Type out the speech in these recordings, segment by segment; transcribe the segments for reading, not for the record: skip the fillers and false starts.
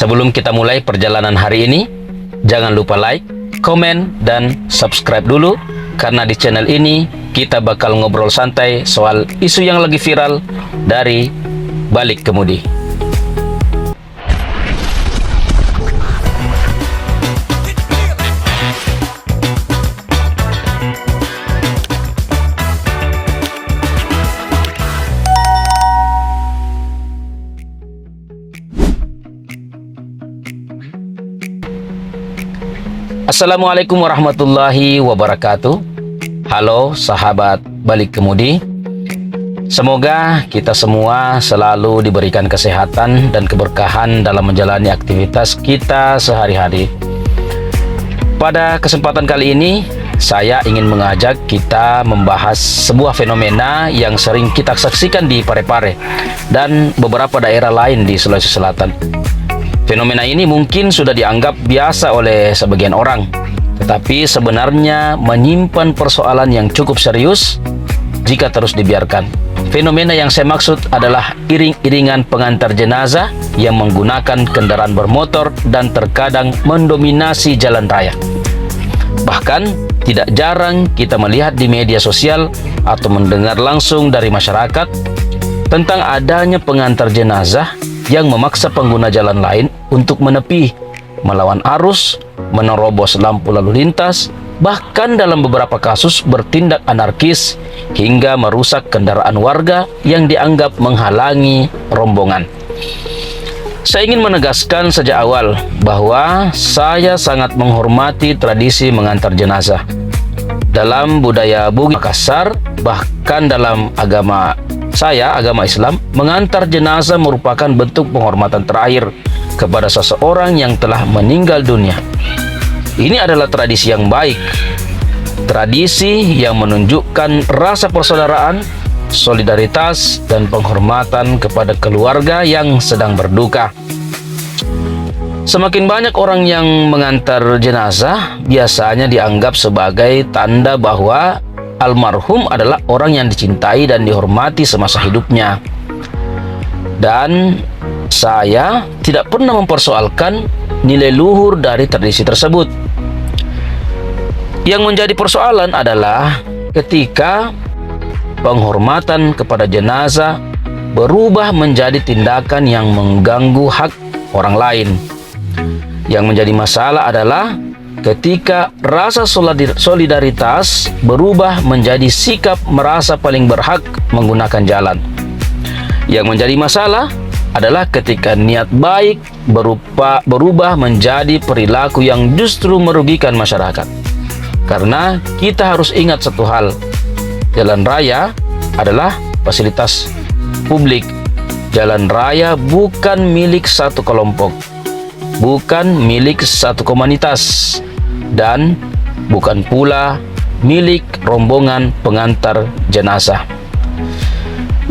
Sebelum kita mulai perjalanan hari ini, jangan lupa like, komen, dan subscribe dulu, karena di channel ini kita bakal ngobrol santai soal isu yang lagi viral dari Balik Kemudi. Assalamualaikum warahmatullahi wabarakatuh. Halo sahabat Balik Kemudi. Semoga kita semua selalu diberikan kesehatan dan keberkahan dalam menjalani aktivitas kita sehari-hari. Pada kesempatan kali ini, saya ingin mengajak kita membahas sebuah fenomena yang sering kita saksikan di Parepare dan beberapa daerah lain di Sulawesi Selatan. Fenomena ini mungkin sudah dianggap biasa oleh sebagian orang, tetapi sebenarnya menyimpan persoalan yang cukup serius jika terus dibiarkan. Fenomena yang saya maksud adalah iring-iringan pengantar jenazah yang menggunakan kendaraan bermotor dan terkadang mendominasi jalan raya. Bahkan, tidak jarang kita melihat di media sosial atau mendengar langsung dari masyarakat tentang adanya pengantar jenazah yang memaksa pengguna jalan lain untuk menepi, melawan arus, menerobos lampu lalu lintas, bahkan dalam beberapa kasus bertindak anarkis hingga merusak kendaraan warga yang dianggap menghalangi rombongan. Saya ingin menegaskan sejak awal bahwa saya sangat menghormati tradisi mengantar jenazah. Dalam budaya Bugis Makassar, bahkan dalam agama Islam, mengantar jenazah merupakan bentuk penghormatan terakhir kepada seseorang yang telah meninggal dunia. Ini adalah tradisi yang baik, tradisi yang menunjukkan rasa persaudaraan, solidaritas, dan penghormatan kepada keluarga yang sedang berduka. Semakin banyak orang yang mengantar jenazah, biasanya dianggap sebagai tanda bahwa almarhum adalah orang yang dicintai dan dihormati semasa hidupnya. Dan saya tidak pernah mempersoalkan nilai luhur dari tradisi tersebut. Yang menjadi persoalan adalah ketika penghormatan kepada jenazah berubah menjadi tindakan yang mengganggu hak orang lain. Yang menjadi masalah adalah ketika rasa solidaritas berubah menjadi sikap merasa paling berhak menggunakan jalan. Yang menjadi masalah adalah ketika niat baik berubah menjadi perilaku yang justru merugikan masyarakat. Karena kita harus ingat satu hal, jalan raya adalah fasilitas publik. Jalan raya bukan milik satu kelompok, bukan milik satu komunitas, dan bukan pula milik rombongan pengantar jenazah.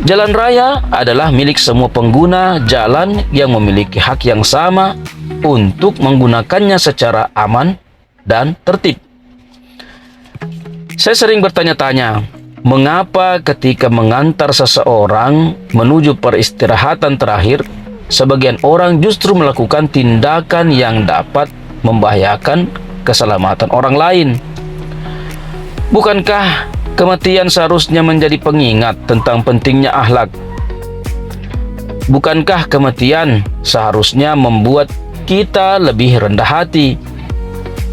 Jalan raya adalah milik semua pengguna jalan yang memiliki hak yang sama untuk menggunakannya secara aman dan tertib. Saya sering bertanya-tanya, mengapa ketika mengantar seseorang menuju peristirahatan terakhir, sebagian orang justru melakukan tindakan yang dapat membahayakan keselamatan orang lain? Bukankah kematian seharusnya menjadi pengingat tentang pentingnya akhlak? Bukankah kematian seharusnya membuat kita lebih rendah hati?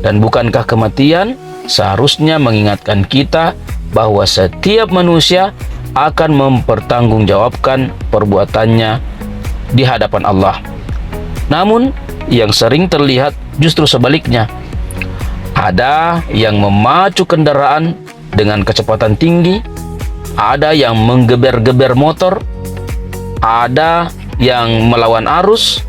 Dan bukankah kematian seharusnya mengingatkan kita bahwa setiap manusia akan mempertanggungjawabkan perbuatannya di hadapan Allah? Namun, yang sering terlihat justru sebaliknya. Ada yang memacu kendaraan dengan kecepatan tinggi, ada yang menggeber-geber motor, ada yang melawan arus,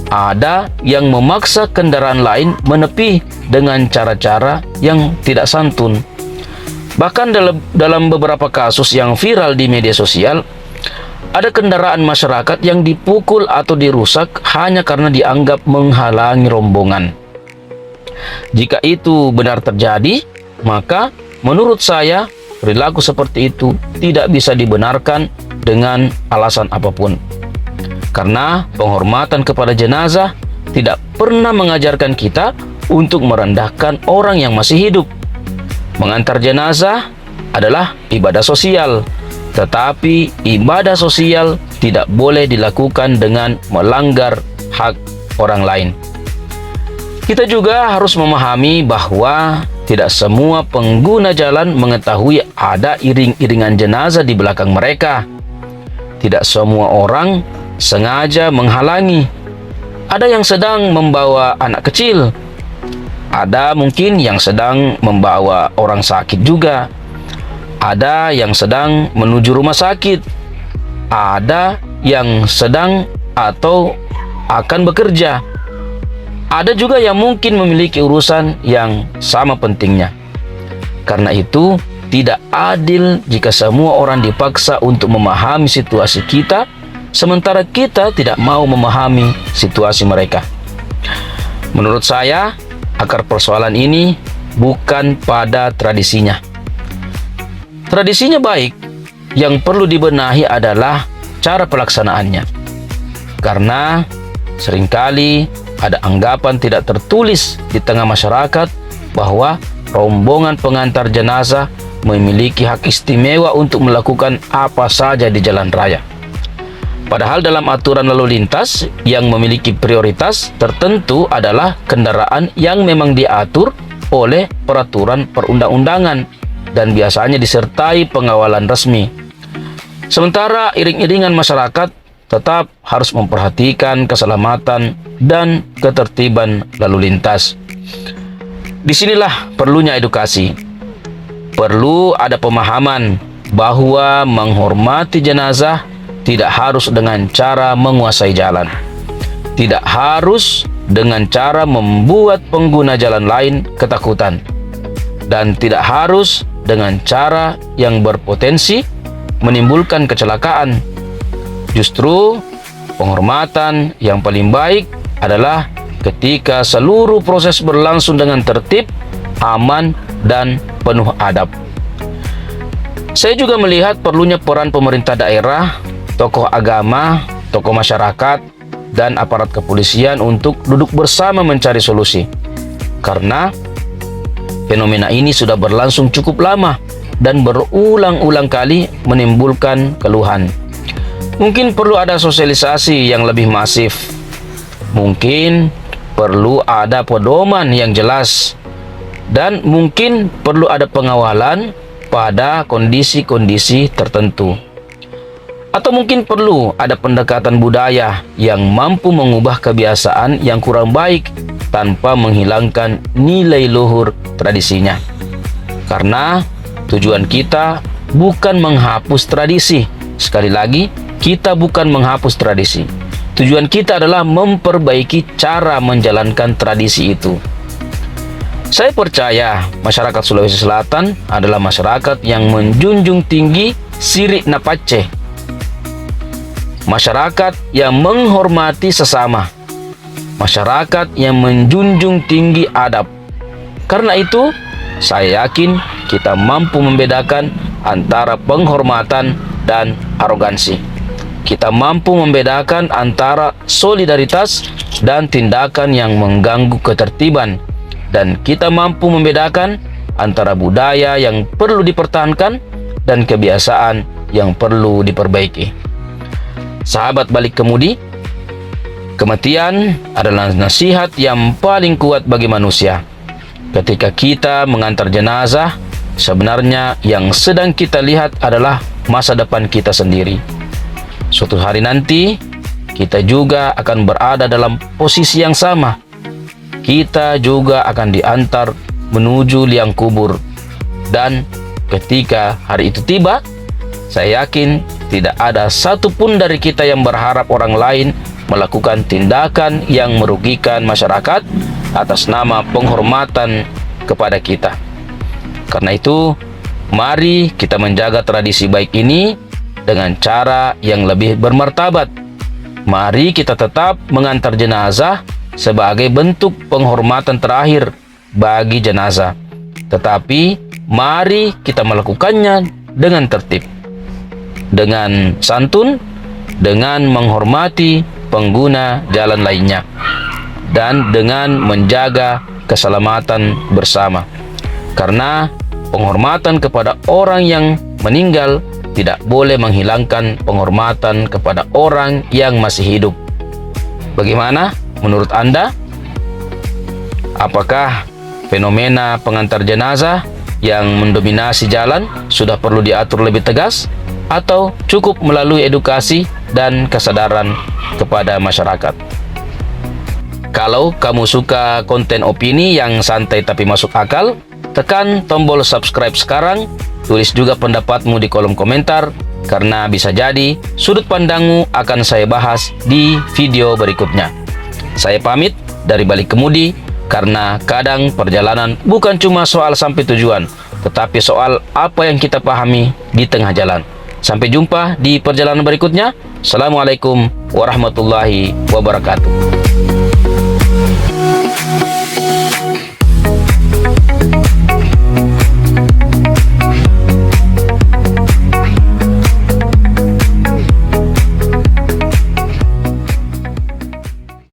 ada yang memaksa kendaraan lain menepi dengan cara-cara yang tidak santun. Bahkan dalam beberapa kasus yang viral di media sosial, ada kendaraan masyarakat yang dipukul atau dirusak hanya karena dianggap menghalangi rombongan. Jika itu benar terjadi, maka menurut saya perilaku seperti itu tidak bisa dibenarkan dengan alasan apapun. Karena penghormatan kepada jenazah tidak pernah mengajarkan kita untuk merendahkan orang yang masih hidup. Mengantar jenazah adalah ibadah sosial, tetapi ibadah sosial tidak boleh dilakukan dengan melanggar hak orang lain. Kita juga harus memahami bahwa tidak semua pengguna jalan mengetahui ada iring-iringan jenazah di belakang mereka. Tidak semua orang sengaja menghalangi. Ada yang sedang membawa anak kecil. Ada mungkin yang sedang membawa orang sakit juga. Ada yang sedang menuju rumah sakit. Ada yang sedang atau akan bekerja. Ada juga yang mungkin memiliki urusan yang sama pentingnya. Karena itu, tidak adil jika semua orang dipaksa untuk memahami situasi kita, sementara kita tidak mau memahami situasi mereka. Menurut saya, akar persoalan ini bukan pada tradisinya. Tradisinya baik, yang perlu dibenahi adalah cara pelaksanaannya. Karena seringkali ada anggapan tidak tertulis di tengah masyarakat bahwa rombongan pengantar jenazah memiliki hak istimewa untuk melakukan apa saja di jalan raya. Padahal dalam aturan lalu lintas yang memiliki prioritas tertentu adalah kendaraan yang memang diatur oleh peraturan perundang-undangan dan biasanya disertai pengawalan resmi. Sementara iring-iringan masyarakat tetap harus memperhatikan keselamatan dan ketertiban lalu lintas. Disinilah perlunya edukasi. Perlu ada pemahaman bahwa menghormati jenazah tidak harus dengan cara menguasai jalan. Tidak harus dengan cara membuat pengguna jalan lain ketakutan. Dan tidak harus dengan cara yang berpotensi menimbulkan kecelakaan. Justru, penghormatan yang paling baik adalah ketika seluruh proses berlangsung dengan tertib, aman, dan penuh adab. Saya juga melihat perlunya peran pemerintah daerah, tokoh agama, tokoh masyarakat, dan aparat kepolisian untuk duduk bersama mencari solusi. Karena fenomena ini sudah berlangsung cukup lama dan berulang-ulang kali menimbulkan keluhan. Mungkin perlu ada sosialisasi yang lebih masif. Mungkin perlu ada pedoman yang jelas. Dan mungkin perlu ada pengawalan pada kondisi-kondisi tertentu. Atau mungkin perlu ada pendekatan budaya yang mampu mengubah kebiasaan yang kurang baik tanpa menghilangkan nilai luhur tradisinya. Karena tujuan kita bukan menghapus tradisi. Sekali lagi, kita bukan menghapus tradisi. Tujuan kita adalah memperbaiki cara menjalankan tradisi itu. Saya percaya masyarakat Sulawesi Selatan adalah masyarakat yang menjunjung tinggi siri napace. Masyarakat yang menghormati sesama. Masyarakat yang menjunjung tinggi adab. Karena itu, saya yakin kita mampu membedakan antara penghormatan dan arogansi. Kita mampu membedakan antara solidaritas dan tindakan yang mengganggu ketertiban. Dan kita mampu membedakan antara budaya yang perlu dipertahankan dan kebiasaan yang perlu diperbaiki. Sahabat balik kemudi, kematian adalah nasihat yang paling kuat bagi manusia. Ketika kita mengantar jenazah, sebenarnya yang sedang kita lihat adalah masa depan kita sendiri. Suatu hari nanti, kita juga akan berada dalam posisi yang sama. Kita juga akan diantar menuju liang kubur. Dan ketika hari itu tiba, saya yakin tidak ada satupun dari kita yang berharap orang lain melakukan tindakan yang merugikan masyarakat atas nama penghormatan kepada kita. Karena itu, mari kita menjaga tradisi baik ini dengan cara yang lebih bermartabat. Mari kita tetap mengantar jenazah sebagai bentuk penghormatan terakhir bagi jenazah. Tetapi mari kita melakukannya dengan tertib, dengan santun, dengan menghormati pengguna jalan lainnya. dan dengan menjaga keselamatan bersama. Karena penghormatan kepada orang yang meninggal tidak boleh menghilangkan penghormatan kepada orang yang masih hidup. Bagaimana menurut Anda? Apakah fenomena pengantar jenazah yang mendominasi jalan sudah perlu diatur lebih tegas, atau cukup melalui edukasi dan kesadaran kepada masyarakat? Kalau kamu suka konten opini yang santai tapi masuk akal, tekan tombol subscribe sekarang, tulis juga pendapatmu di kolom komentar, karena bisa jadi sudut pandangmu akan saya bahas di video berikutnya. Saya pamit dari Balik Kemudi, karena kadang perjalanan bukan cuma soal sampai tujuan, tetapi soal apa yang kita pahami di tengah jalan. Sampai jumpa di perjalanan berikutnya. Assalamualaikum warahmatullahi wabarakatuh.